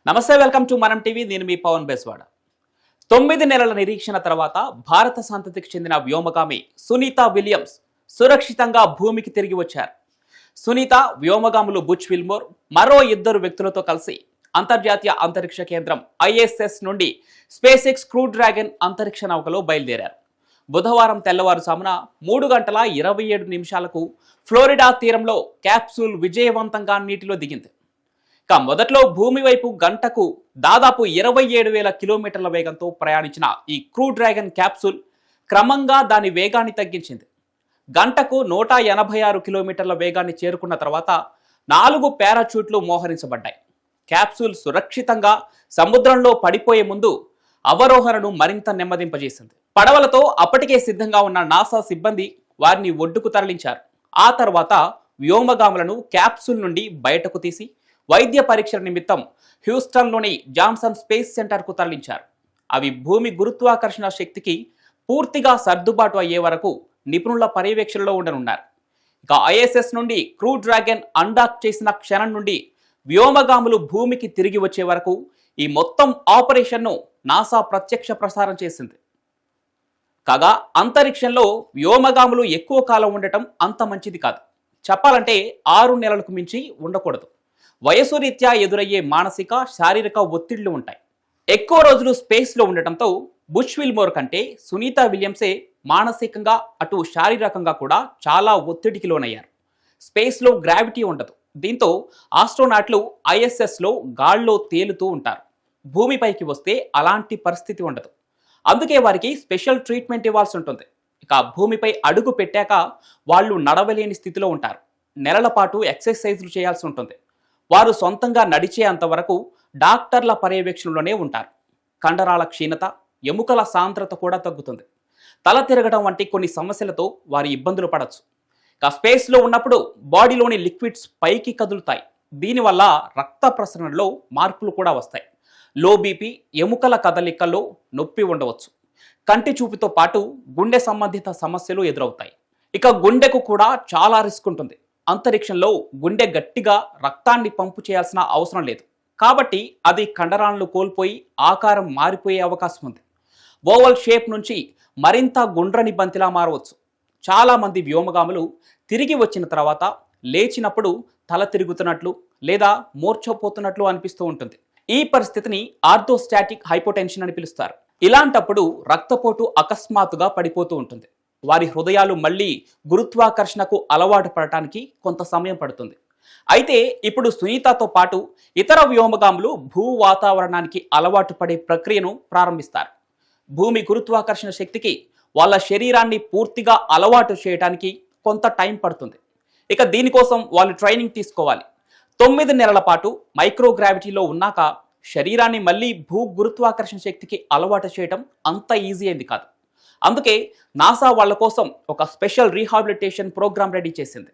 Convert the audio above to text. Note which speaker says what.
Speaker 1: నమస్తే, welcome to మనం TV. నేను మీ పవన్ బేస్వాడ. 9 నెలల నిరీక్షణ తర్వాత భారత సంతతికి చెందిన వ్యోమగామి సునీత విలియమ్స్ సురక్షితంగా భూమికి తిరిగి వచ్చారు. సునీత వ్యోమగాములు బుచ్ విల్మోర్ మరో 2 వ్యక్తులతో కలిసి అంతర్జాతీయ అంతరిక్ష కేంద్రం ISS నుండి స్పేస్ ఎక్స్ క్రూ డ్రాగన్ అంతరిక్ష నౌకలో బయలుదేరారు. బుధవారం తెల్లవారుజామున 3 గంటల 27 నిమిషాలకు ఫ్లోరిడా తీరంలో క్యాప్సూల్ విజయవంతంగా నీటిలో దిగింది. మొదట్లో భూమి వైపు గంటకు దాదాపు 27,000 కిలోమీటర్ల వేగంతో ప్రయాణించిన ఈ క్రూ డ్రాగన్ క్యాప్సూల్ క్రమంగా దాని వేగాన్ని తగ్గించింది. గంటకు 186 కిలోమీటర్ల వేగాన్ని చేరుకున్న తర్వాత 4 పారాచూట్లు మోహరించబడ్డాయి. క్యాప్సూల్ సురక్షితంగా సముద్రంలో పడిపోయే ముందు అవరోహణను మరింత నెమ్మదింపజేసింది. పడవలతో అప్పటికే సిద్ధంగా ఉన్న నాసా సిబ్బంది వారిని ఒడ్డుకు తరలించారు. ఆ తర్వాత వ్యోమగాములను క్యాప్సూల్ నుండి బయటకు తీసి వైద్య పరీక్షల నిమిత్తం హ్యూస్టన్లోని జాన్సన్ స్పేస్ సెంటర్కు తరలించారు. అవి భూమి గురుత్వాకర్షణ శక్తికి పూర్తిగా సర్దుబాటు అయ్యే వరకు నిపుణుల పర్యవేక్షణలో ఉండనున్నారు. ISS నుండి క్రూ డ్రాగన్ అన్డాక్ చేసిన క్షణం నుండి వ్యోమగాములు భూమికి తిరిగి వచ్చే వరకు ఈ మొత్తం ఆపరేషన్ను నాసా ప్రత్యక్ష ప్రసారం చేసింది. కాగా అంతరిక్షంలో వ్యోమగాములు ఎక్కువ కాలం ఉండటం అంత మంచిది కాదు. చెప్పాలంటే 6 నెలలకు మించి ఉండకూడదు. వయసు రీత్యా ఎదురయ్యే మానసిక, శారీరక ఒత్తిళ్లు ఉంటాయి. ఎక్కువ రోజులు స్పేస్లో ఉండటంతో బుచ్ విల్మోర్ కంటే సునీత విలియమ్సే మానసికంగా అటు శారీరకంగా కూడా చాలా ఒత్తిడికి లోనయ్యారు. స్పేస్లో గ్రావిటీ ఉండదు. దీంతో ఆస్ట్రోనాట్లు ISSలో గాల్లో తేలుతూ ఉంటారు. భూమిపైకి వస్తే అలాంటి పరిస్థితి ఉండదు. అందుకే వారికి స్పెషల్ ట్రీట్మెంట్ ఇవ్వాల్సి ఉంటుంది. భూమిపై అడుగు పెట్టాక వాళ్ళు నడవలేని స్థితిలో ఉంటారు. నెలల పాటు ఎక్సర్సైజ్లు చేయాల్సి ఉంటుంది. వారు సొంతంగా నడిచే అంతవరకు డాక్టర్ల పర్యవేక్షణలోనే ఉంటారు. కండరాల క్షీణత, ఎముకల సాంద్రత కూడా తగ్గుతుంది. తల తిరగడం వంటి కొన్ని సమస్యలతో వారు ఇబ్బందులు పడవచ్చు. స్పేస్లో ఉన్నప్పుడు బాడీలోని లిక్విడ్స్ పైకి కదులుతాయి. దీనివల్ల రక్త ప్రసరణలో మార్పులు కూడా వస్తాయి. లో బీపీ, ఎముకల కదలికల్లో నొప్పి ఉండవచ్చు. కంటి చూపుతో పాటు గుండె సంబంధిత సమస్యలు ఎదురవుతాయి. గుండెకు కూడా చాలా రిస్క్ ఉంటుంది. అంతరిక్షంలో గుండె గట్టిగా రక్తాన్ని పంపు చేయాల్సిన అవసరం లేదు. కాబట్టి అది కండరాలను కోల్పోయి ఆకారం మారిపోయే అవకాశం ఉంది. ఓవల్ షేప్ నుంచి మరింత గుండ్రని బంతిలా మారవచ్చు. చాలామంది వ్యోమగాములు తిరిగి వచ్చిన తర్వాత లేచినప్పుడు తల తిరుగుతున్నట్లు లేదా మూర్ఛపోతున్నట్లు అనిపిస్తూ ఉంటుంది. ఈ పరిస్థితిని ఆర్థోస్టాటిక్ హైపోటెన్షన్ అని పిలుస్తారు. ఇలాంటప్పుడు రక్తపోటు అకస్మాత్తుగా పడిపోతూ ఉంటుంది. వారి హృదయాలు మళ్ళీ గురుత్వాకర్షణకు అలవాటు పడటానికి కొంత సమయం పడుతుంది. అయితే ఇప్పుడు సునీతతో పాటు ఇతర వ్యోమగాములు భూ వాతావరణానికి అలవాటు పడే ప్రక్రియను ప్రారంభిస్తారు. భూమి గురుత్వాకర్షణ శక్తికి వాళ్ళ శరీరాన్ని పూర్తిగా అలవాటు చేయడానికి కొంత టైం పడుతుంది. దీనికోసం వాళ్ళు ట్రైనింగ్ తీసుకోవాలి. 9 నెలల పాటు మైక్రోగ్రావిటీలో ఉన్నాక శరీరాన్ని మళ్ళీ భూ గురుత్వాకర్షణ శక్తికి అలవాటు చేయడం అంత ఈజీ అయింది కాదు. అందుకే నాసా వాళ్ళ కోసం ఒక స్పెషల్ రీహాబిలిటేషన్ ప్రోగ్రాం రెడీ చేసింది.